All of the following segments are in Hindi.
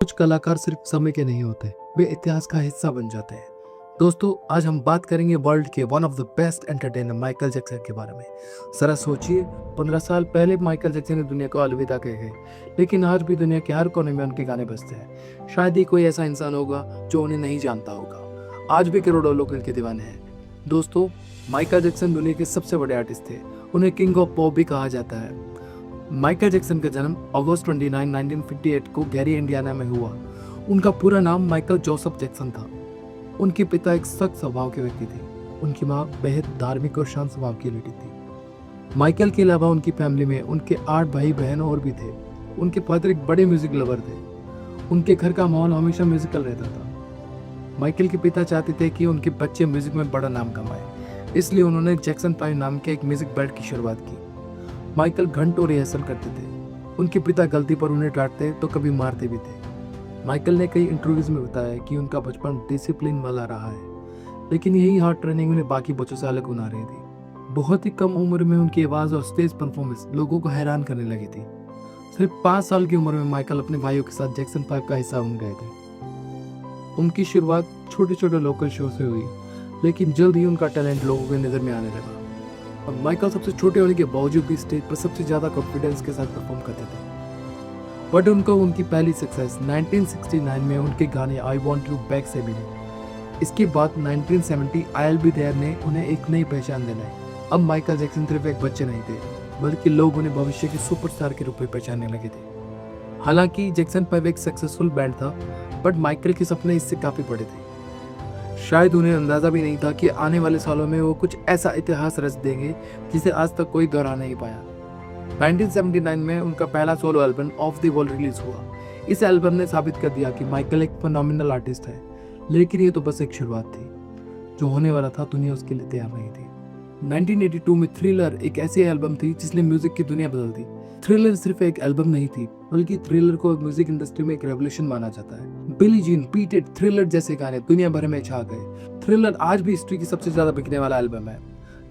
कुछ कलाकार सिर्फ समय के नहीं होते, वे इतिहास का हिस्सा बन जाते हैं। दोस्तों, आज हम बात करेंगे वर्ल्ड के one of the best entertainer Michael Jackson के बारे में। जरा सोचिए, 15 साल पहले माइकल जैक्सन ने दुनिया को अलविदा कह गए, लेकिन आज भी दुनिया के हर कोने में उनके गाने बजते हैं। शायद ही कोई ऐसा इंसान होगा जो उन्हें नहीं जानता होगा। आज भी करोड़ों लोग उनके दीवाने हैं। दोस्तों, माइकल जैक्सन दुनिया के सबसे बड़े आर्टिस्ट थे। उन्हें किंग ऑफ पॉप भी कहा जाता है। माइकल जैक्सन का जन्म अगस्त 29, 1958 को गैरी, इंडियाना में हुआ। उनका पूरा नाम माइकल जोसेफ जैक्सन था। उनके पिता एक सख्त स्वभाव के व्यक्ति थे। उनकी माँ बेहद धार्मिक और शांत स्वभाव की लड़की थी। माइकल के अलावा उनकी फैमिली में उनके 8 भाई बहन और भी थे। उनके फादर एक बड़े म्यूजिक लवर थे। उनके घर का माहौल हमेशा म्यूजिकल रहता था। माइकल के पिता चाहते थे कि उनके बच्चे म्यूजिक में बड़ा नाम कमाए, इसलिए उन्होंने जैक्सन 5 नाम के एक म्यूजिक बैंड की शुरुआत की। माइकल घंटों रिहर्सल करते थे। उनके पिता गलती पर उन्हें डांटते तो कभी मारते भी थे। माइकल ने कई इंटरव्यूज में बताया कि उनका बचपन डिसिप्लिन वाला रहा है, लेकिन यही हार्ड ट्रेनिंग उन्हें बाकी बच्चों से अलग बना रही थी। बहुत ही कम उम्र में उनकी आवाज़ और स्टेज परफॉर्मेंस लोगों को हैरान करने लगी थी। सिर्फ 5 साल की उम्र में माइकल अपने भाइयों के साथ जैक्सन 5 का हिस्सा बन गए थे। उनकी शुरुआत छोटे छोटे लोकल शो से हुई, लेकिन जल्द ही उनका टैलेंट लोगों की नज़र में आने लगा। और माइकल सबसे छोटे होने के बावजूद भी स्टेज पर सबसे ज़्यादा कॉन्फिडेंस के साथ परफॉर्म करते थे। बट उनको उनकी पहली सक्सेस 1969 में उनके गाने आई वॉन्ट यू बैक से मिली। इसके बाद 1970 आई विल बी देयर ने उन्हें एक नई पहचान दिलाई। अब माइकल जैक्सन सिर्फ एक बच्चे नहीं थे, बल्कि लोग उन्हें भविष्य के सुपरस्टार के रूप में पहचानने लगे थे। हालांकि जैक्सन 5 एक सक्सेसफुल बैंड था, बट माइकल के सपने इससे काफ़ी बड़े थे। शायद उन्हें अंदाजा भी नहीं था कि आने वाले सालों में वो कुछ ऐसा इतिहास रच देंगे जिसे आज तक कोई दोहरा नहीं पाया। 1979 में उनका पहला solo album of the wall release हुआ। इस एल्बम ने साबित कर दिया कि माइकल एक फिनोमिनल आर्टिस्ट है, लेकिन ये तो बस एक शुरुआत थी। जो होने वाला था दुनिया उसके लिए तैयार नहीं थी। 1982 में थ्रिलर एक ऐसी एल्बम थी जिसने म्यूजिक की दुनिया बदल दी। थ्रिलर सिर्फ एक एल्बम नहीं थी, बल्कि थ्रिलर को म्यूजिक इंडस्ट्री में एक रेवोल्यूशन माना जाता है। Billie Jean, beat it, thriller जैसे गाने दुनिया भर में छा गए। थ्रिलर आज भी हिस्ट्री की सबसे ज्यादा बिकने वाला एल्बम है,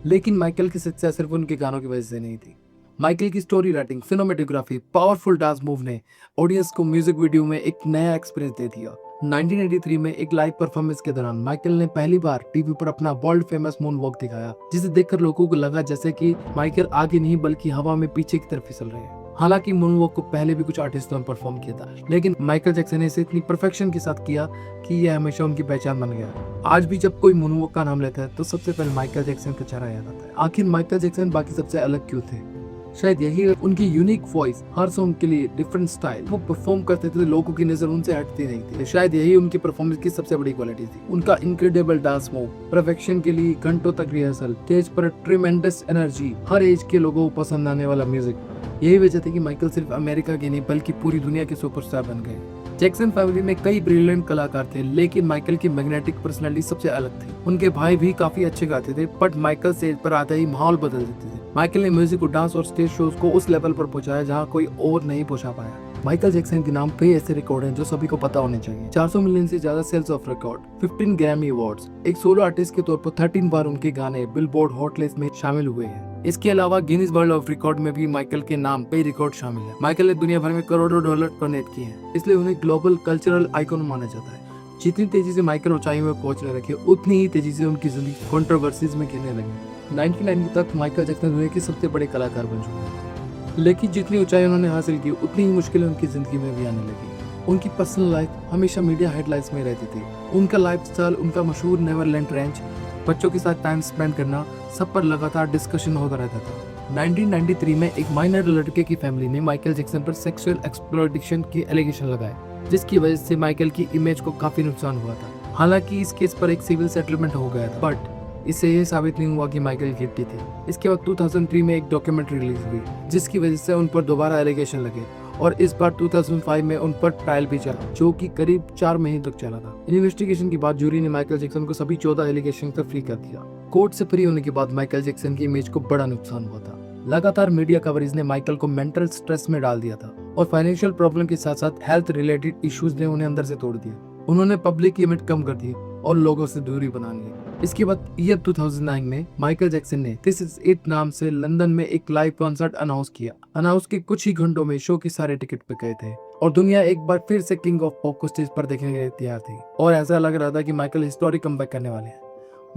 लेकिन माइकल की सक्सेस सिर्फ उनके गानों की वजह से नहीं थी। माइकल की story writing, cinematography, powerful dance move ने ऑडियंस को म्यूजिक वीडियो में एक नया एक्सपीरियंस दे दिया। 1983 में एक लाइव परफॉर्मेंस के दौरान माइकल ने पहली बार टीवी पर अपना वर्ल्ड फेमस मून वॉक दिखाया, जिसे देखकर लोगों को लगा जैसे कि माइकल आगे नहीं बल्कि हवा में पीछे की तरफ फिसल रहे हैं। हालांकि मून वॉक को पहले भी कुछ आर्टिस्टों ने परफॉर्म किया था, लेकिन माइकल जैक्सन ने इसे इतनी परफेक्शन के साथ किया कि यह हमेशा उनकी पहचान बन गया। आज भी जब कोई मून वॉक का नाम लेता है तो सबसे पहले माइकल जैक्सन का चेहरा याद आता है। आखिर माइकल जैक्सन बाकी सबसे अलग क्यों थे? शायद यही उनकी यूनिक वॉइस, हर सॉन्ग के लिए डिफरेंट स्टाइल वो परफॉर्म करते थे, लोगों की नजर उनसे हटती नहीं थी। शायद यही उनकी परफॉर्मेंस की सबसे बड़ी क्वालिटी थी। उनका इनक्रेडिबल डांस मूव, परफेक्शन के लिए घंटों तक रिहर्सल, स्टेज पर ट्रिमेंडस एनर्जी, हर एज के लोगों को पसंद आने वाला म्यूजिक। यही वजह थी कि माइकल सिर्फ अमेरिका के नहीं बल्कि पूरी दुनिया के सुपरस्टार बन गए। जैक्सन फैमिली में कई ब्रिलियंट कलाकार थे, लेकिन माइकल की मैग्नेटिक पर्सनालिटी सबसे अलग थी। उनके भाई भी काफी अच्छे गाते थे, बट माइकल स्टेज पर आते ही माहौल बदल देते थे। माइकल ने म्यूजिक को, डांस और स्टेज शोज को उस लेवल पर पहुंचाया जहां कोई और नहीं पहुंचा पाया। माइकल जैक्सन के नाम पे ऐसे रिकॉर्ड हैं जो सभी को पता होने चाहिए। 400 मिलियन से ज्यादा sales of record, 15 Grammy awards, एक सोलो आर्टिस्ट के तौर पर 13 बार उनके गाने बिलबोर्ड हॉट लिस्ट में शामिल हुए हैं। इसके अलावा गिनीज वर्ल्ड ऑफ रिकॉर्ड में भी माइकल के नाम पे रिकॉर्ड शामिल है। माइकल ने दुनिया भर में करोड़ों डॉलर डोनेट किए हैं, इसलिए उन्हें ग्लोबल कल्चरल आइकॉन माना जाता है। जितनी तेजी से माइकल ऊंचाई में पहुंचने लगे, उतनी ही तेजी से उनकी जिंदगी कंट्रोवर्सीज में घिरने लगी। 1990 तक माइकल जैक्सन दुनिया के सबसे बड़े कलाकार बन चुके, लेकिन जितनी ऊंचाई उन्होंने हासिल की, उतनी ही मुश्किलें उनकी जिंदगी में भी आने लगी। उनकी पर्सनल लाइफ हमेशा मीडिया हेडलाइंस में रहती थी। उनका लाइफस्टाइल, उनका मशहूर नेवरलैंड रेंच, बच्चों के साथ टाइम स्पेंड करना, सब पर लगातार डिस्कशन होता रहता था। 1993 में एक माइनर लड़के की फैमिली ने माइकल जैक्सन पर सेक्सुअल एक्सप्लॉयटेशन के एलिगेशन लगाए, जिसकी वजह से माइकल की इमेज को काफी नुकसान हुआ था। हालांकि इस केस पर एक सिविल सेटलमेंट हो गया था, बट इससे यह साबित नहीं हुआ कि माइकल गिल्टी थे। इसके बाद 2003 में एक डॉक्यूमेंट्री रिलीज हुई, जिसकी वजह से उन पर दोबारा एलिगेशन लगे, और इस बार 2005 में उन पर ट्रायल भी चला, जो कि करीब 4 महीने तक चला था। इन्वेस्टिगेशन के बाद जूरी ने माइकल जैक्सन को सभी 14 एलिगेशन से फ्री कर दिया। कोर्ट से फ्री होने के बाद माइकल जैक्सन की इमेज को बड़ा नुकसान हुआ था। लगातार मीडिया कवरेज ने माइकल को मेंटल स्ट्रेस में डाल दिया था, और फाइनेंशियल प्रॉब्लम के साथ साथ हेल्थ रिलेटेड इश्यूज ने उन्हें अंदर से तोड़ दिया। उन्होंने पब्लिक इमेज कम कर दी और लोगों से दूरी बना ली। इसके बाद ईयर 2009 में माइकल जैक्सन ने दिस इज इट नाम से लंदन में एक लाइव कॉन्सर्ट अनाउंस किया। अनाउंस के कुछ ही घंटों में शो के सारे टिकट बिक गए थे। और दुनिया एक बार फिर से किंग ऑफ पॉप को स्टेज पर देखने के लिए तैयार थी और ऐसा लग रहा था कि माइकल हिस्टोरिक कमबैक करने वाले हैं।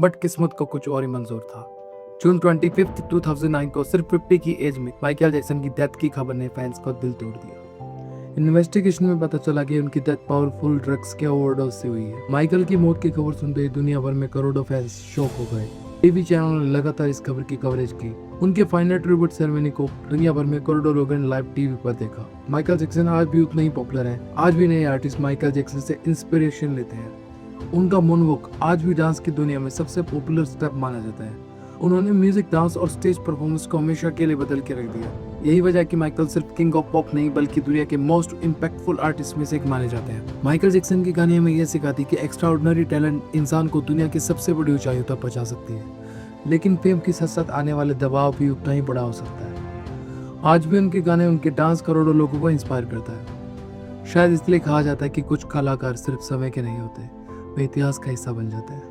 बट किस्मत को कुछ और ही मंजूर था। जून 25, 2009 को सिर्फ 50 की एज में माइकल जैक्सन की डेथ की खबर ने फैंस को दिल तोड़ दिया। इन्वेस्टिगेशन में पता चला कि उनकी डेथ पावरफुल ड्रग्स के ओवरडोज से हुई है। माइकल की मौत की खबर सुनते ही दुनिया भर में करोड़ों फैंस शॉक हो गए। टीवी चैनल ने लगातार इस खबर की कवरेज की। उनके फाइनल ट्रिब्यूट सेरेमनी को दुनिया भर में करोड़ों लोगों ने लाइव टीवी पर देखा। माइकल जैक्सन आज भी उतना ही पॉपुलर है। आज भी नए आर्टिस्ट माइकल जैक्सन से इंस्पिरेशन लेते हैं। उनका मूनवॉक आज भी डांस की दुनिया में सबसे पॉपुलर स्टेप माना जाता है। उन्होंने म्यूजिक, डांस और स्टेज परफॉर्मेंस को हमेशा के लिए बदल के रख दिया। यही वजह है कि माइकल सिर्फ किंग ऑफ पॉप नहीं बल्कि दुनिया के मोस्ट इम्पैक्टफुल आर्टिस्ट में से एक माने जाते हैं। माइकल जैक्सन की कहानी हमें यह सिखाती है कि एक्स्ट्राऑर्डिनरी टैलेंट इंसान को दुनिया की सबसे बड़ी ऊंचाइयों तक पहुंचा सकती है, लेकिन फेम के साथ साथ आने वाले दबाव भी उतना ही बड़ा हो सकता है। आज भी उनके गाने, उनके डांस करोड़ों लोगों को इंस्पायर करता है। शायद इसलिए कहा जाता है कि कुछ कलाकार सिर्फ समय के नहीं होते, वे इतिहास का हिस्सा बन जाते हैं,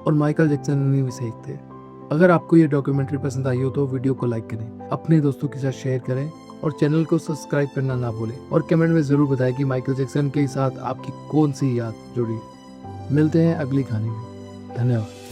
और माइकल जैक्सन उन्हीं में से एक थे। अगर आपको ये डॉक्यूमेंट्री पसंद आई हो तो वीडियो को लाइक करें, अपने दोस्तों के साथ शेयर करें और चैनल को सब्सक्राइब करना ना भूलें। और कमेंट में जरूर बताएं कि माइकल जैक्सन के साथ आपकी कौन सी याद जुड़ी। मिलते हैं अगली कहानी में। धन्यवाद।